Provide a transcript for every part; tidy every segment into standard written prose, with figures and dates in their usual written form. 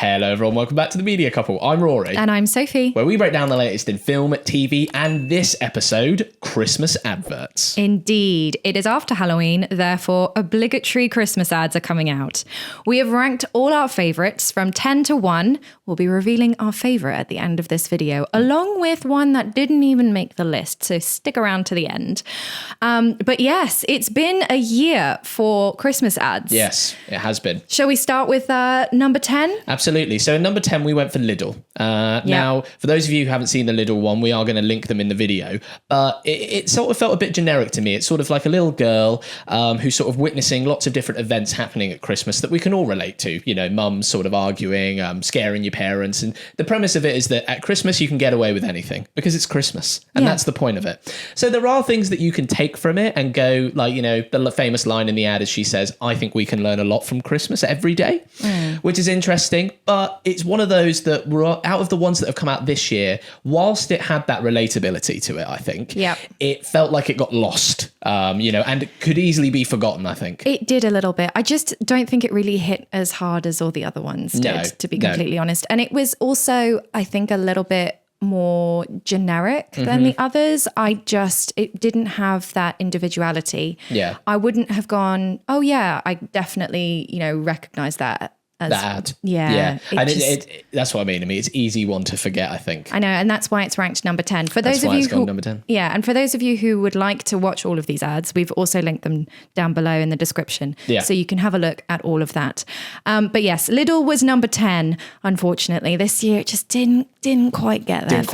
Hello everyone, welcome back to The Media Couple. I'm Rory. And I'm Sophie. Where we break down the latest in film, TV, and this episode, Christmas adverts. Indeed. It is after Halloween, therefore obligatory Christmas ads are coming out. We have ranked all our favourites from 10 to 1. We'll be revealing our favourite at the end of this video, along with one that didn't even make the list, so stick around to the end. But yes, it's been a year for Christmas ads. Yes, it has been. Shall we start with number 10? Absolutely. So at number 10, we went for Lidl. Now, for those of you who haven't seen the Lidl one, we are going to link them in the video. But it sort of felt a bit generic to me. It's sort of like a little girl who's sort of witnessing lots of different events happening at Christmas that we can all relate to. You know, mums sort of arguing, scaring your parents. And the premise of it is that at Christmas, you can get away with anything because it's Christmas. And that's the point of it. So there are things that you can take from it and go, like, you know, the famous line in the ad as she says, I think we can learn a lot from Christmas every day, which is interesting. But it's one of those that were out of the ones that have come out this year, whilst it had that relatability to it, I think, it felt like it got lost, you know, and it could easily be forgotten, I think. It did a little bit. I just don't think it really hit as hard as all the other ones did, to be completely honest. And it was also, I think, a little bit more generic than the others. It didn't have that individuality. Yeah. I wouldn't have gone, oh yeah, I definitely, you know, recognize that. That. Yeah. And that's what I mean. It's easy one to forget, I think. I know, and that's why it's ranked number 10. For those of you who number 10. Yeah, and for those of you who would like to watch all of these ads, we've also linked them down below in the description. Yeah. So you can have a look at all of that. But yes, Lidl was number 10, unfortunately. This year it just didn't quite get there. Didn't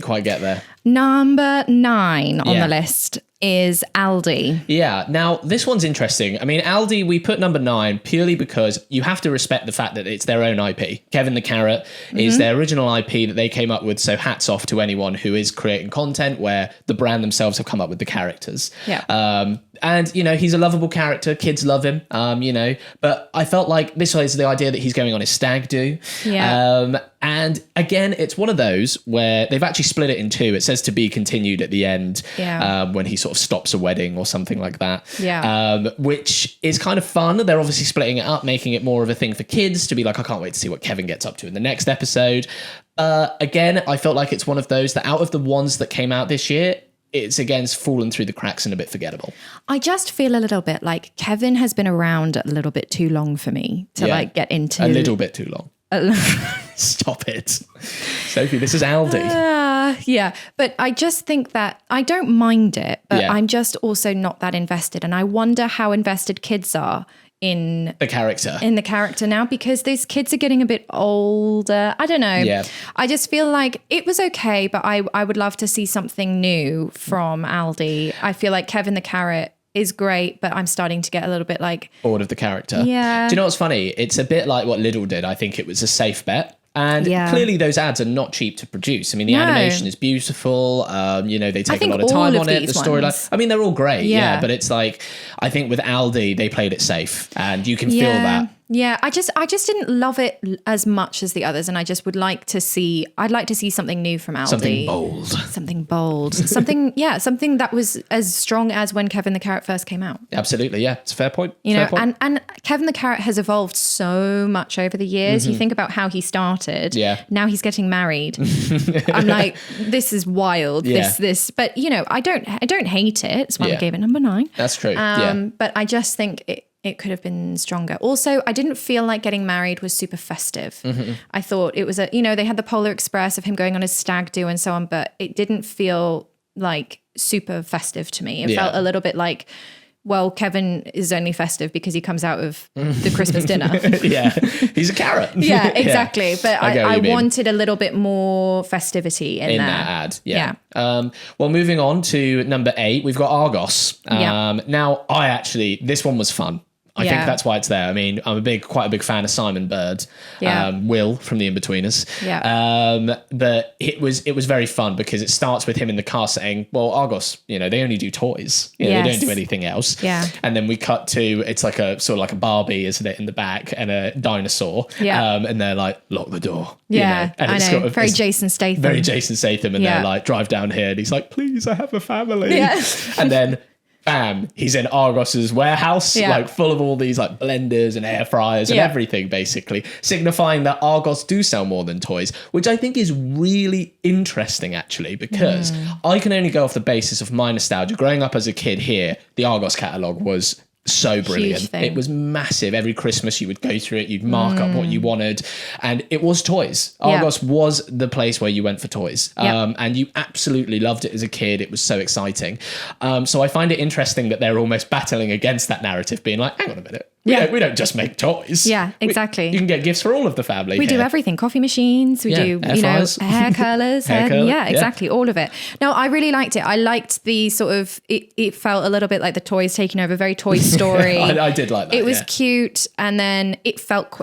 quite get there. Number 9 on the list is Aldi. Yeah. Now, this one's interesting. I mean, Aldi, we put number 9 purely because you have to respect the fact that it's their own IP. Kevin the Carrot is their original IP that they came up with. So hats off to anyone who is creating content where the brand themselves have come up with the characters. Yeah. And, you know, he's a lovable character. Kids love him, you know. But I felt like this was the idea that he's going on his stag do. Yeah. And again, it's one of those where they've actually split it in 2. It says to be continued at the end when he sort of stops a wedding or something like that. Yeah. Which is kind of fun. They're obviously splitting it up, making it more of a thing for kids to be like, I can't wait to see what Kevin gets up to in the next episode. Again, I felt like it's one of those that out of the ones that came out this year, it's again fallen through the cracks and a bit forgettable. I just feel a little bit like Kevin has been around a little bit too long for me to like get into. A little bit too long. Stop it. Sophie, this is Aldi. Yeah, but I just think that I don't mind it, but I'm just also not that invested. And I wonder how invested kids are in the character now, because these kids are getting a bit older. I don't know. Yeah. I just feel like it was okay, but I would love to see something new from Aldi. I feel like Kevin the Carrot is great, but I'm starting to get a little bit like bored of the character. Yeah. Do you know what's funny? It's a bit like what Lidl did. I think it was a safe bet. And clearly those ads are not cheap to produce. I mean, the animation is beautiful. You know, they take a lot of time on it. The storyline. I mean, they're all great. Yeah. But it's like, I think with Aldi, they played it safe and you can feel that. Yeah, I just didn't love it as much as the others, and I just would like to see. I'd like to see something new from Aldi. Something bold. Something that was as strong as when Kevin the Carrot first came out. Absolutely, yeah, it's a fair point. You know, and Kevin the Carrot has evolved so much over the years. You think about how he started. Yeah. Now he's getting married. I'm like, this is wild. Yeah. This, but you know, I don't hate it. That's why I gave it number 9. That's true. But I just think it could have been stronger. Also, I didn't feel like getting married was super festive. I thought it was they had the Polar Express of him going on his stag do and so on, but it didn't feel like super festive to me. It felt a little bit like, well, Kevin is only festive because he comes out of the Christmas dinner. Yeah, he's a carrot. Yeah, exactly. But I wanted a little bit more festivity in that ad. Yeah. Well, moving on to number 8, we've got Argos. Now, this one was fun. I think that's why it's there. I mean, I'm quite a big fan of Simon Bird, Will from The Inbetweeners. Yeah. But it was very fun because it starts with him in the car saying, well, Argos, you know, they only do toys. You know, they don't do anything else. Yeah. And then we cut to, it's like a sort of like a Barbie, isn't it, in the back, and a dinosaur. Yeah. And they're like, lock the door. Yeah. You know? And I know. Sort of, very Jason Statham. Very Jason Statham. And they're like, drive down here. And he's like, please, I have a family. Yeah. And then bam, he's in Argos's warehouse, like full of all these like blenders and air fryers and everything, basically, signifying that Argos do sell more than toys, which I think is really interesting, actually, because I can only go off the basis of my nostalgia. Growing up as a kid here, the Argos catalogue was so brilliant. It was massive. Every Christmas you would go through it, you'd mark up what you wanted, and it was toys. Argos was the place where you went for toys, and you absolutely loved it as a kid. It was so exciting. So I find it interesting that they're almost battling against that narrative, being like, hang on a minute, we don't just make toys. Yeah, exactly. You can get gifts for all of the family. We do everything. Coffee machines. We do, hair curlers. Exactly. All of it. No, I really liked it. I liked the sort of, it felt a little bit like the toys taking over, very Toy Story. I did like that. It was cute. And then it felt,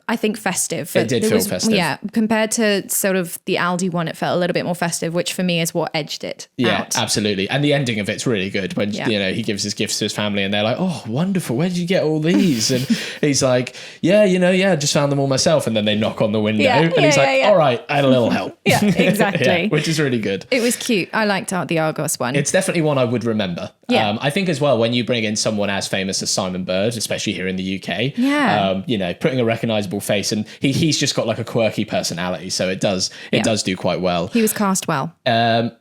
I think, festive. It did feel festive. Yeah. Compared to sort of the Aldi one, it felt a little bit more festive, which for me is what edged it out. Absolutely. And the ending of it's really good when, he gives his gifts to his family and they're like, oh, wonderful. Where did you get all these? And he's like, just found them all myself. And then they knock on the window and he's like, all right, I had a little help. Yeah, exactly. Which is really good. It was cute. I liked the Argos one. It's definitely one I would remember. Yeah. I think as well, when you bring in someone as famous as Simon Bird, especially here in the UK, putting a recognisable face, and he's just got like a quirky personality, so it does do quite well. He was cast well.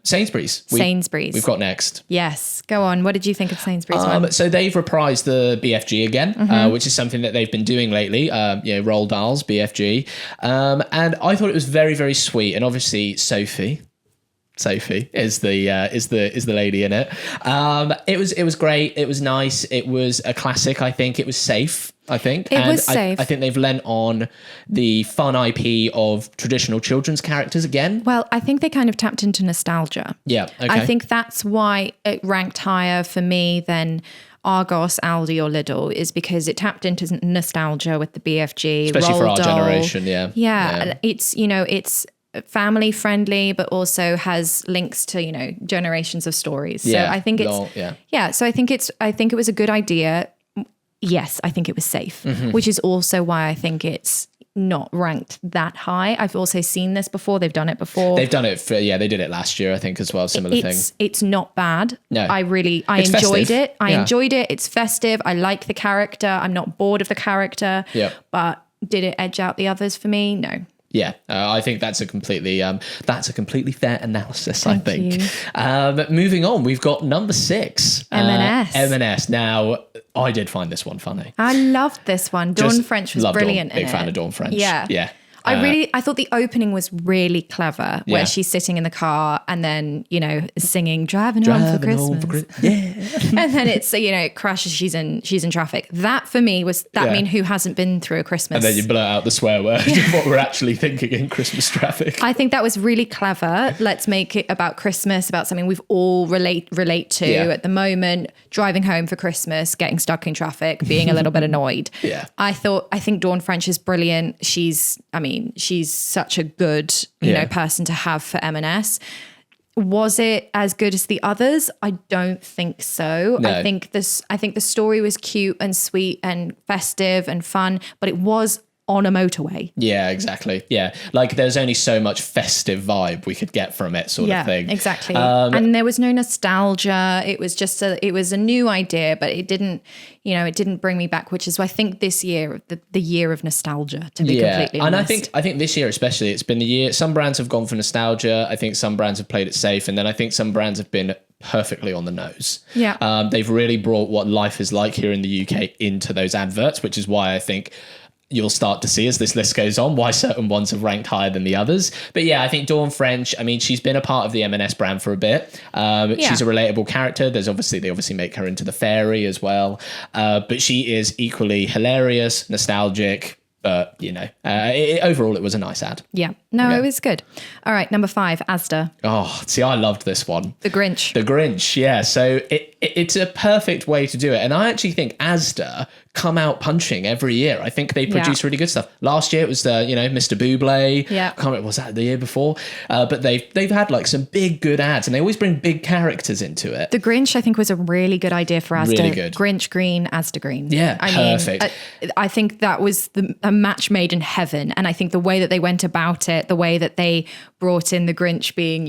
Sainsbury's. We've got next. Yes, go on. What did you think of Sainsbury's? So they've reprised the BFG again, which is something that they've been doing lately. Roald Dahl's BFG, and I thought it was very, very sweet, and obviously Sophie is the lady in it. It was great. It was nice. It was a classic. I think it was safe. It was safe. I think they've lent on the fun IP of traditional children's characters again. Well, I think they kind of tapped into nostalgia. Yeah. Okay. I think that's why it ranked higher for me than Argos, Aldi or Lidl, is because it tapped into nostalgia with the BFG. Especially for our generation. Yeah. It's family friendly, but also has links to, generations of stories. So I think so I think it was a good idea. Yes, I think it was safe, which is also why I think it's not ranked that high. I've also seen this before. They've done it before. They've done it they did it last year, I think, as well. Similar thing. It's not bad. No. I enjoyed it. I enjoyed it. It's festive. I like the character. I'm not bored of the character. Yeah. But did it edge out the others for me? No. Yeah, I think that's a completely fair analysis. I think. Moving on, we've got number 6, M&S. M&S. Now, I did find this one funny. I loved this one. Dawn French was brilliant. Big fan of Dawn French. Yeah. I thought the opening was really clever, where she's sitting in the car and then, singing Driving Home for Christmas. And then it's, it crashes, she's in traffic. That for me was, mean who hasn't been through a Christmas? And then you blurt out the swear word of what we're actually thinking in Christmas traffic. I think that was really clever. Let's make it about Christmas, about something we've all relate to at the moment, driving home for Christmas, getting stuck in traffic, being a little bit annoyed. Yeah. I think Dawn French is brilliant. She's such a good, person to have for M&S. Was it as good as the others? I don't think so. No. I think the story was cute and sweet and festive and fun, but it was on a motorway. Yeah, exactly. Yeah. Like there's only so much festive vibe we could get from it, sort of thing. Yeah, exactly. And there was no nostalgia. It was just it was a new idea, but it didn't bring me back, which is why I think this year, the year of nostalgia, to be completely honest. And I think this year especially, it's been the year, some brands have gone for nostalgia. I think some brands have played it safe. And then I think some brands have been perfectly on the nose. Yeah. They've really brought what life is like here in the UK into those adverts, which is why I think you'll start to see as this list goes on why certain ones have ranked higher than the others. But yeah, I think Dawn French, she's been a part of the M&S brand for a bit. She's a relatable character. They obviously make her into the fairy as well. But she is equally hilarious, nostalgic. But, overall, it was a nice ad. Yeah. No, it was good. All right, number 5, Asda. Oh, see, I loved this one. The Grinch, yeah. So it's a perfect way to do it. And I actually think Asda come out punching every year. I think they produce really good stuff. Last year it was Mr. Bublé. Yeah. I can't remember, was that the year before? But they've had like some big good ads, and they always bring big characters into it. The Grinch, I think, was a really good idea for Asda. Really good. Grinch green, Asda green. Yeah, perfect. I think that was a match made in heaven. And I think the way that they went about it, the way that they brought in the Grinch being,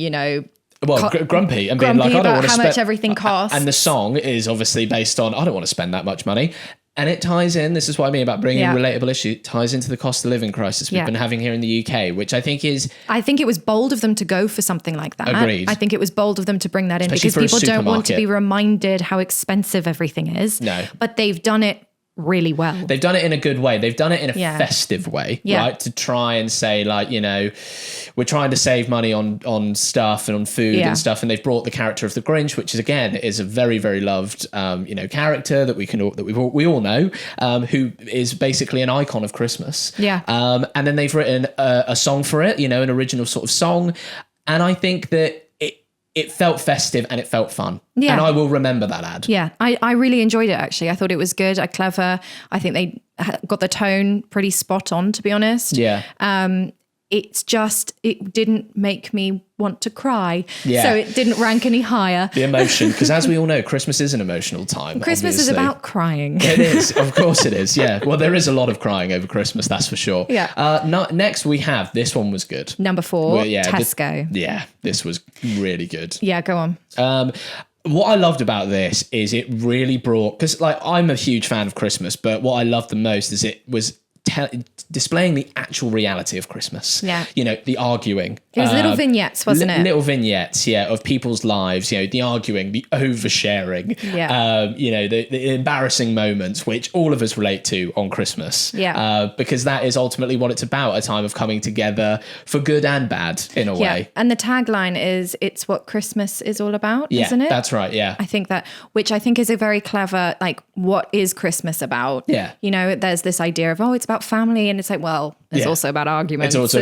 grumpy and being like, I don't want to how spend much everything costs. And the song is obviously based on, I don't want to spend that much money. And it ties in, this is what I mean about bringing relatable issue, ties into the cost of living crisis we've been having here in the UK, which I think is... I think it was bold of them to go for something like that. Agreed. I think it was bold of them to bring that in, Especially because people don't want to be supermarket. reminded how expensive everything is. No. But they've done it really well. They've done it in a good way. They've done it in a festive way, right? To try and say, like, you know, we're trying to save money on stuff and on food and stuff. And they've brought the character of the Grinch, which is, again, is a very, very loved, character that we all know, who is basically an icon of Christmas. Yeah. And then they've written a song for it, an original sort of song. And I think that it felt festive and it felt fun. Yeah. And I will remember that ad. Yeah, I really enjoyed it, actually. I thought it was good, clever. I think they got the tone pretty spot on, to be honest. Yeah. It's just, it didn't make me want to cry. Yeah. So it didn't rank any higher. The emotion, because as we all know, Christmas is an emotional time. Christmas is about crying. It is. Of course it is. Yeah. Well, there is a lot of crying over Christmas, that's for sure. Yeah. Next we have, this one was good. Number 4, Tesco. This was really good. Yeah, go on. What I loved about this is it really brought, because like I'm a huge fan of Christmas, but what I loved the most is it was displaying the actual reality of Christmas. Yeah. The arguing. It was little vignettes, wasn't it? Little vignettes, of people's lives, the arguing, the oversharing, the embarrassing moments, which all of us relate to on Christmas. Yeah. Because that is ultimately what it's about, a time of coming together for good and bad, in a way. And the tagline is, it's what Christmas is all about, isn't it? That's right, yeah. I think that, which I think is a very clever, like, what is Christmas about? Yeah. There's this idea of, it's about family, and it's like, well, it's also about arguments. It's also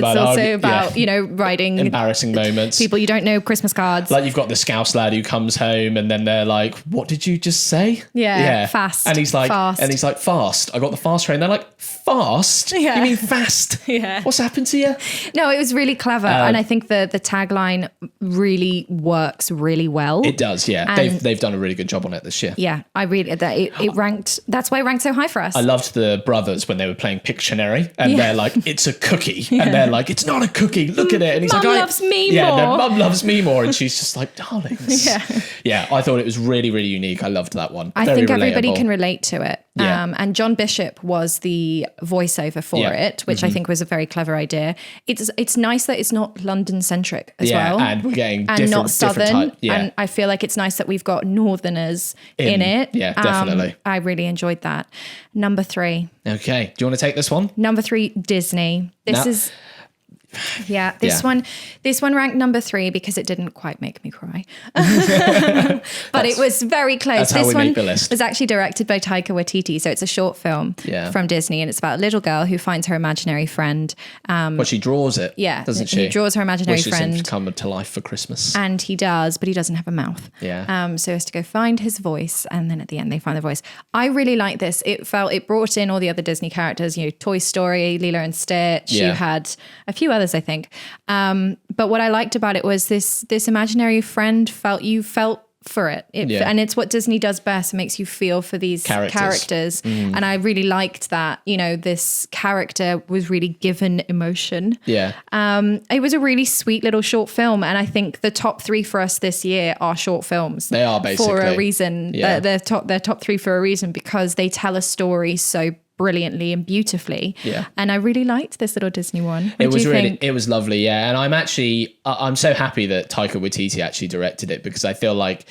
about writing embarrassing moments. People you don't know, Christmas cards. Like, you've got the Scouse lad who comes home and then they're like, what did you just say? Yeah. Fast. And he's like, fast. Fast. I got the fast train. They're like, fast? Yeah. You mean fast? Yeah. What's happened to you? No, it was really clever. And I think the tagline really works really well. It does, yeah. And they've done a really good job on it this year. Yeah, I really, it ranked, that's why it ranked so high for us. I loved the brothers when they were playing Pictionary and they're like, it's a cookie. And they're like, it's not a cookie. Look at it. And he's Mum like, loves me more. Yeah, no, Mum loves me more. And she's just like, darlings. Yeah, I thought it was really, really unique. I loved that one. I think everybody can relate to it. Yeah. And John Bishop was the voiceover for it, which I think was a very clever idea. It's nice that it's not London centric as well. And we're getting and not Southern. Yeah. And I feel like it's nice that we've got Northerners in it. Yeah, definitely. I really enjoyed that. Number 3. Okay. Do you want to take this one? Number 3, Disney. This one ranked number 3 because it didn't quite make me cry. But it was very close. That's how this we one make the list. was actually directed by Taika Waititi. So it's a short film from Disney, and it's about a little girl who finds her imaginary friend. Well, she draws it, doesn't she? He draws her imaginary friend. Wishes him to come to life for Christmas. And he does, but he doesn't have a mouth. Yeah. So he has to go find his voice, and then at the end they find the voice. I really like this. It brought in all the other Disney characters, Toy Story, Lilo and Stitch. You had a few others, I think. But what I liked about it was this imaginary friend felt for it. And it's what Disney does best. It makes you feel for these characters. And I really liked that, this character was really given emotion. Yeah. It was a really sweet little short film. And I think the top 3 for us this year are short films. They are, basically. For a reason. Yeah. They're top 3 for a reason, because they tell a story so brilliantly and beautifully. Yeah. And I really liked this little Disney one. It was lovely. Yeah. And I'm so happy that Taika Waititi actually directed it, because I feel like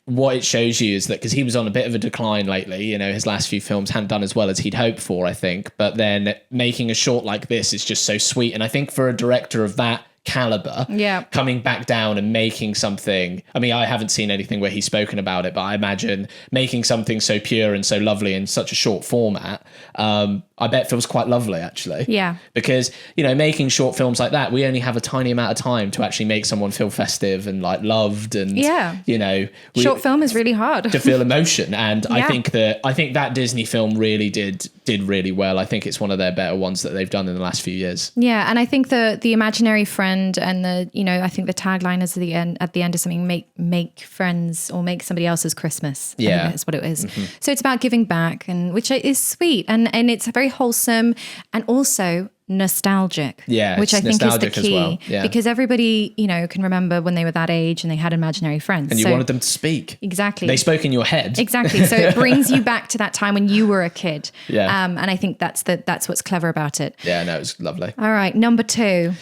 what it shows you is that, because he was on a bit of a decline lately, his last few films hadn't done as well as he'd hoped for, I think. But then making a short like this is just so sweet. And I think for a director of that caliber, coming back down and making something, I mean, I haven't seen anything where he's spoken about it, but I imagine making something so pure and so lovely in such a short format, I bet feels quite lovely, actually. Yeah. Because, making short films like that, we only have a tiny amount of time to actually make someone feel festive and like loved, and short film is really hard to feel emotion. And I think that Disney film really did really well. I think it's one of their better ones that they've done in the last few years. Yeah, and I think the imaginary friend and I think the tagline is at the end of something, make friends or make somebody else's Christmas. I think that's what it is. So it's about giving back, and which is sweet, and it's very wholesome, and also nostalgic. Yeah, which I think is the key. as well. Yeah. Because everybody, can remember when they were that age and they had imaginary friends. And you wanted them to speak. Exactly. They spoke in your head. Exactly. So it brings you back to that time when you were a kid. Yeah. And I think that's what's clever about it. Yeah, no, it was lovely. All right, number 2.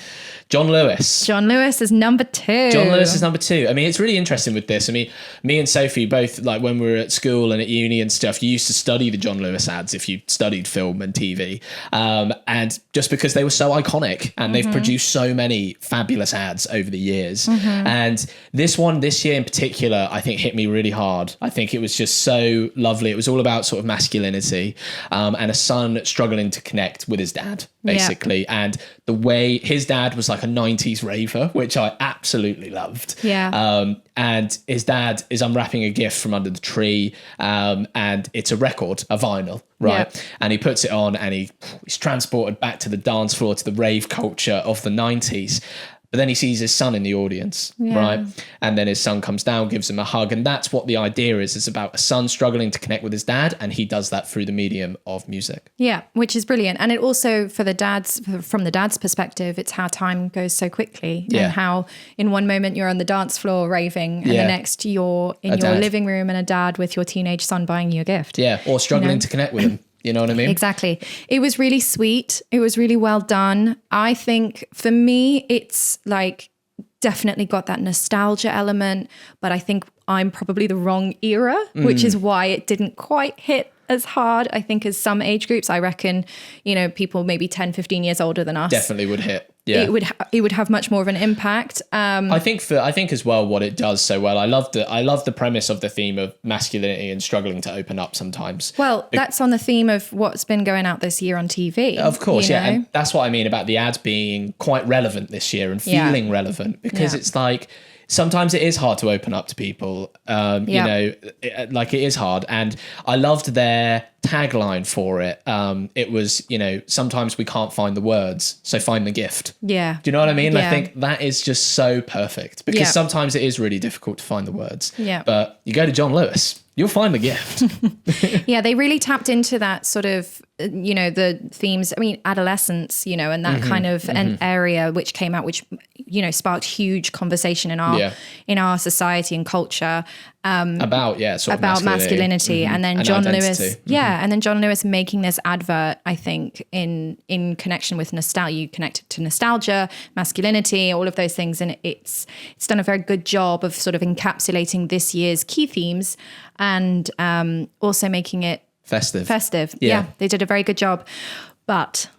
John Lewis. John Lewis is number 2. John Lewis is number 2. I mean, it's really interesting with this. I mean, me and Sophie both, like when we were at school and at uni and stuff, you used to study the John Lewis ads if you studied film and TV. And just because they were so iconic and they've produced so many fabulous ads over the years. And this one this year in particular, I think hit me really hard. I think it was just so lovely. It was all about sort of masculinity and a son struggling to connect with his dad, basically. Yeah. And the way his dad was like a 90s raver, which I absolutely loved. Yeah. And his dad is unwrapping a gift from under the tree, and it's a record, a vinyl, right? Yeah. And he puts it on and he's transported back to the dance floor, to the rave culture of the 90s. But then he sees his son in the audience, right? And then his son comes down, gives him a hug. And that's what the idea is. It's about a son struggling to connect with his dad. And he does that through the medium of music. Yeah, which is brilliant. And it also, from the dad's perspective, it's how time goes so quickly. Yeah. And how in one moment you're on the dance floor raving and the next you're in your living room and a dad with your teenage son buying you a gift. Yeah, or struggling to connect with him. You know what I mean? Exactly. It was really sweet. It was really well done. I think for me, it's like definitely got that nostalgia element, but I think I'm probably the wrong era, which is why it didn't quite hit as hard, I think, as some age groups. I reckon, people maybe 10, 15 years older than us. Definitely would hit. Yeah. It would have much more of an impact. I think as well what it does so well. I love the premise of the theme of masculinity and struggling to open up sometimes. Well, that's on the theme of what's been going out this year on TV. Of course, yeah. And that's what I mean about the ads being quite relevant this year and feeling relevant, because it's like sometimes it is hard to open up to people. It is hard. And I loved their tagline for it. It was, sometimes we can't find the words, so find the gift. Yeah. Do you know what I mean? Yeah. I think that is just so perfect, because sometimes it is really difficult to find the words. Yeah. But you go to John Lewis, you'll find the gift. Yeah, they really tapped into that sort of, the themes, adolescence, and that kind of an area which came out, which, sparked huge conversation in our society and culture. About masculinity. And then John Lewis, and then John Lewis making this advert, I think, in connection with nostalgia, you connect it to nostalgia, masculinity, all of those things. And it's done a very good job of sort of encapsulating this year's key themes and also making it festive. Yeah, they did a very good job. But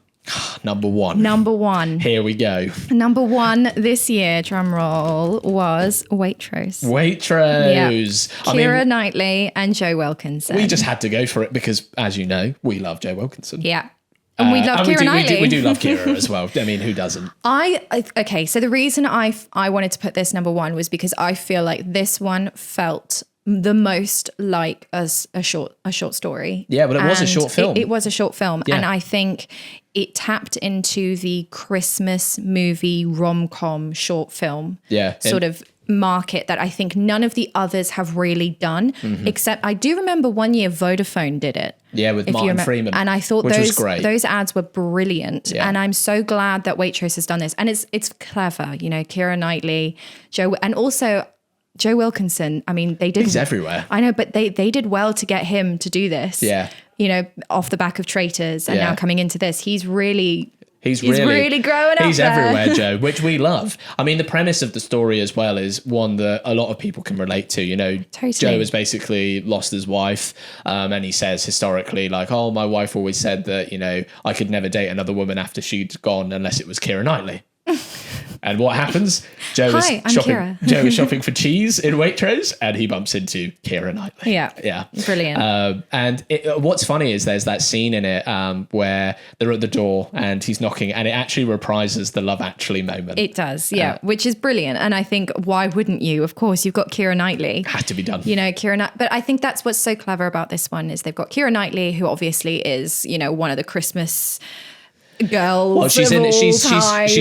Number one. Here we go. Number 1 this year, drum roll, was Waitrose. Yeah. Keira Knightley and Joe Wilkinson. We just had to go for it because, as you know, we love Joe Wilkinson. Yeah. And we love Keira Knightley. We do love Keira as well. I mean, who doesn't? Okay, so the reason I wanted to put this number 1 was because I feel like this one felt the most like a short story. Yeah, but it was a short film. It was a short film. Yeah. And I think it tapped into the Christmas movie rom-com short film sort of market that I think none of the others have really done, except I do remember one year Vodafone did it. Yeah, with Martin Freeman. And I thought those ads were brilliant. Yeah. And I'm so glad that Waitrose has done this. And it's clever, Keira Knightley, Joe, and also Joe Wilkinson. I mean, they did. He's everywhere. I know, but they did well to get him to do this. Yeah. Off the back of Traitors and now coming into this, he's really growing up. He's everywhere, Joe, which we love. I mean, the premise of the story as well is one that a lot of people can relate to. Totally. Joe has basically lost his wife, and he says historically, like, "Oh, my wife always said that I could never date another woman after she'd gone unless it was Keira Knightley." And what happens? Joe is shopping for cheese in Waitrose, and he bumps into Keira Knightley. Yeah, brilliant. And what's funny is there's that scene in it where they're at the door and he's knocking, and it actually reprises the Love Actually moment. It does, which is brilliant. And I think, why wouldn't you? Of course, you've got Keira Knightley. Had to be done. Keira Knightley. But I think that's what's so clever about this one is they've got Keira Knightley, who obviously is, one of the Christmas girls. Well, she's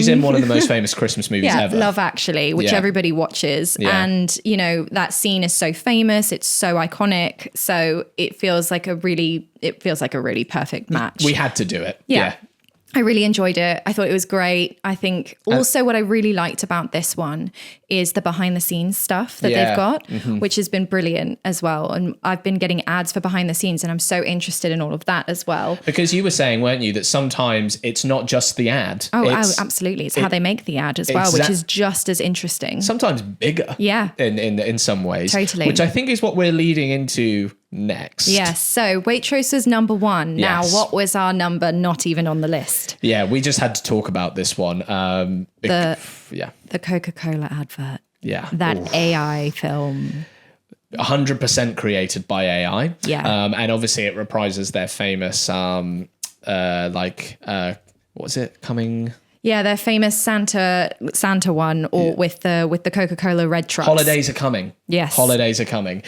in one of the most famous Christmas movies ever. Love Actually, which everybody watches. Yeah. And that scene is so famous, it's so iconic. So it feels like a really perfect match. We had to do it. Yeah. I really enjoyed it. I thought it was great. I think also what I really liked about this one is the behind the scenes stuff that they've got, which has been brilliant as well. And I've been getting ads for behind the scenes and I'm so interested in all of that as well. Because you were saying, weren't you, that sometimes it's not just the ad. Oh, absolutely. It's how they make the ad as well, which is just as interesting. Sometimes bigger. Yeah. In some ways. Totally. Which I think is what we're leading into next. Yes. So Waitrose is number one. Now, what was our number not even on the list? Yeah, we just had to talk about this one. The Coca-Cola advert. Yeah. That AI film. 100% created by AI. Yeah. And obviously it reprises their famous, what was it? Coming... Yeah, their famous Santa one, or with the Coca-Cola red trucks. Holidays are coming. Yes. Holidays are coming.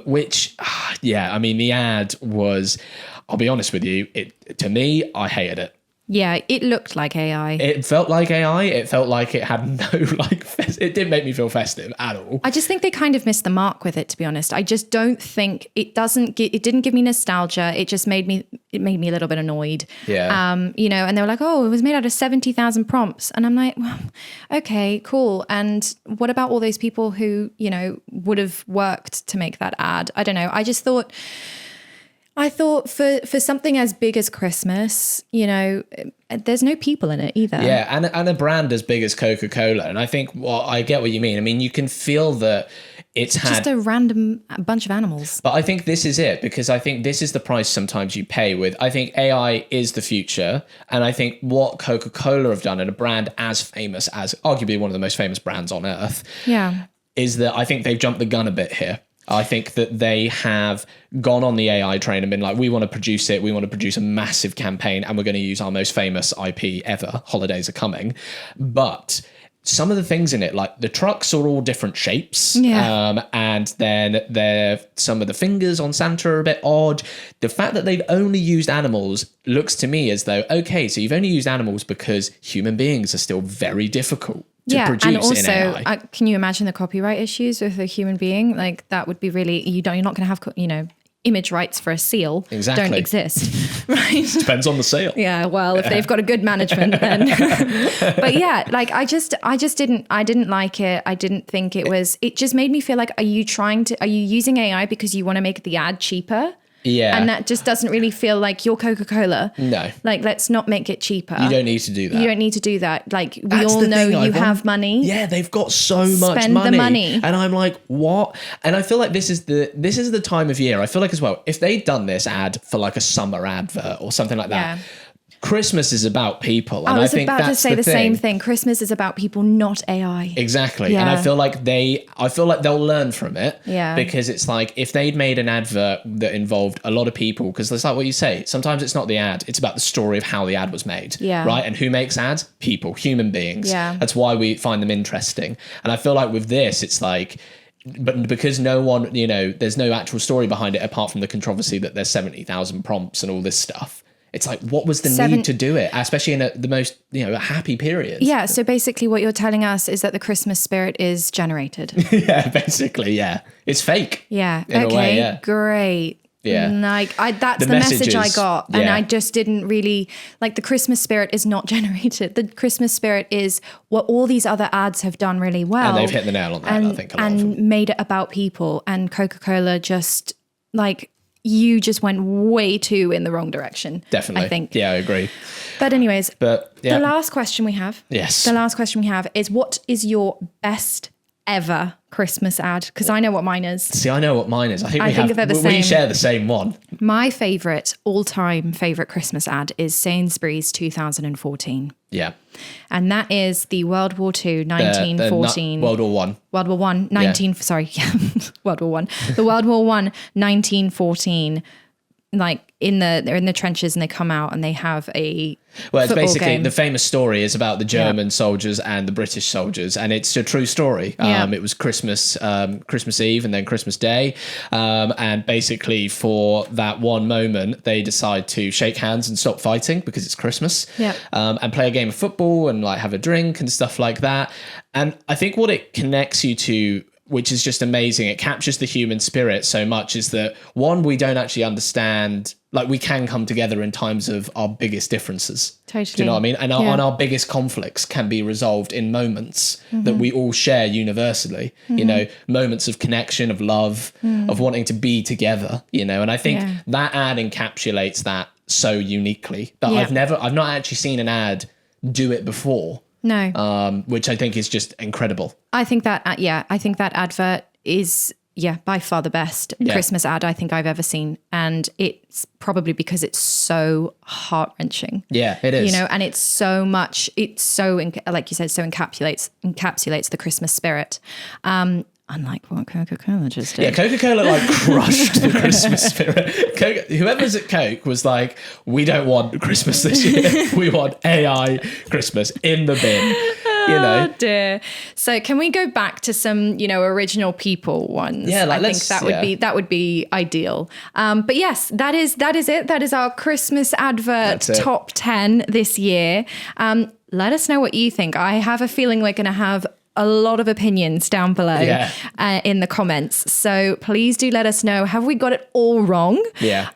Which, I mean, the ad was, I'll be honest with you, to me, I hated it. Yeah, it looked like AI. It felt like AI. It felt like it had no, it didn't make me feel festive at all. I just think they kind of missed the mark with it, to be honest. I just don't think it didn't give me nostalgia. It just made me a little bit annoyed. Yeah. And they were like, oh, it was made out of 70,000 prompts. And I'm like, well, okay, cool. And what about all those people who, would have worked to make that ad? I don't know. I thought for something as big as Christmas, there's no people in it either. Yeah, and a brand as big as Coca-Cola. And I think, I get what you mean. I mean, you can feel that it's just a random bunch of animals. But I think this is it, because I think this is the price sometimes you pay with. I think AI is the future. And I think what Coca-Cola have done, and a brand as famous as arguably one of the most famous brands on earth, is that I think they've jumped the gun a bit here. I think that they have gone on the AI train and been like, we want to produce it. We want to produce a massive campaign and we're going to use our most famous IP ever. Holidays are coming. But some of the things in it, like the trucks are all different shapes. Yeah. And then some of the fingers on Santa are a bit odd. The fact that they've only used animals looks to me as though, okay, so you've only used animals because human beings are still very difficult to produce and also, in AI. Can you imagine the copyright issues with a human being? Like that would be really, you're not going to have, image rights for a seal. Exactly. Don't exist, right? Depends on the seal. Yeah, well, if they've got a good management, then. But yeah, like I didn't like it. I didn't think it just made me feel like, are you using AI because you want to make the ad cheaper? Yeah. And that just doesn't really feel like you're Coca-Cola. No. Like, let's not make it cheaper. You don't need to do that. You don't need to do that. Like, we all know you have money. Yeah, they've got so much money. Spend the money. And I'm like, what? And I feel like this is the time of year. I feel like as well, if they'd done this ad for like a summer advert or something like that, Christmas is about people. And I was think about to say the same thing. Christmas is about people, not AI. Exactly. Yeah. And I feel like they'll learn from it. Yeah. Because it's like, if they'd made an advert that involved a lot of people, because it's like what you say, sometimes it's not the ad, it's about the story of how the ad was made. Yeah. Right? And who makes ads? People, human beings. Yeah. That's why we find them interesting. And I feel like with this, it's like, but because no one, there's no actual story behind it apart from the controversy that there's 70,000 prompts and all this stuff. It's like, what was the need to do it, especially in the most, happy period? Yeah. So basically what you're telling us is that the Christmas spirit is generated. Yeah, basically. Yeah. It's fake. Yeah. In okay. A way, yeah. Great. Yeah. Like that's the message I got. And I just didn't really like the Christmas spirit is not generated. The Christmas spirit is what all these other ads have done really well. And they've hit the nail on that, I think. And made it about people. And Coca-Cola just you just went way too in the wrong direction. Definitely. I think. Yeah, I agree. But anyways, the last question we have. Yes. The last question we have is, what is your best ever Christmas ad? Because I know what mine is. See, I know what mine is. I think we we share the same one. My all-time favorite Christmas ad is Sainsbury's 2014. Yeah. And that is the World War II, 1914. World War One. World War One, 19. Yeah. Sorry, World War One. The World War One, 1914. Like they're in the trenches and they come out and they have a it's basically game. The famous story is about the German soldiers and the British soldiers, and it's a true story. It was Christmas Eve and then Christmas Day, and basically for that one moment they decide to shake hands and stop fighting because it's Christmas, and play a game of football and have a drink and stuff like that. And I think what it connects you to which is just amazing. It captures the human spirit so much, is that one, we don't actually understand, like we can come together in times of our biggest differences. Totally. Do you know what I mean? And our biggest conflicts can be resolved in moments that we all share universally, you know, moments of connection, of love, of wanting to be together, you know, and I think that ad encapsulates that so uniquely that I've not actually seen an ad do it before. No. Which I think is just incredible. I think that, I think that advert is, by far the best Christmas ad I think I've ever seen. And it's probably because it's so heart-wrenching. Yeah, it is. You know, and it's so much, like you said, so encapsulates the Christmas spirit. Unlike what Coca-Cola just did. Yeah, Coca-Cola like crushed the Christmas spirit. Whoever's at Coke was like, we don't want Christmas this year. We want AI Christmas in the bin. You know. Oh dear. So can we go back to some, you know, original people ones? Yeah, like, I think that would be ideal. But yes, that is it. That is our Christmas advert top 10 this year. Let us know what you think. I have a feeling we're going to have a lot of opinions down below in the comments. So please do let us know. Have we got it all wrong? Yeah.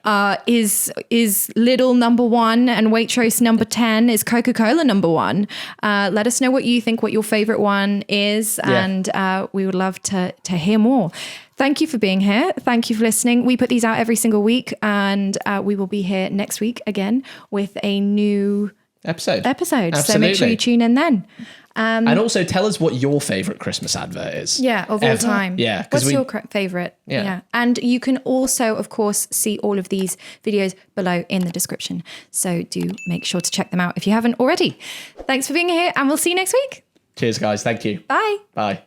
Is Lidl number 1 and Waitrose number 10? Is Coca-Cola number 1? Let us know what you think, what your favorite one is. And we would love to hear more. Thank you for being here. Thank you for listening. We put these out every single week, and we will be here next week again with a new episode. Absolutely. So make sure you tune in then. And also tell us what your favourite Christmas advert is. Yeah, of all time. Yeah. What's your favourite? Yeah. And you can also, of course, see all of these videos below in the description. So do make sure to check them out if you haven't already. Thanks for being here, and we'll see you next week. Cheers, guys. Thank you. Bye. Bye.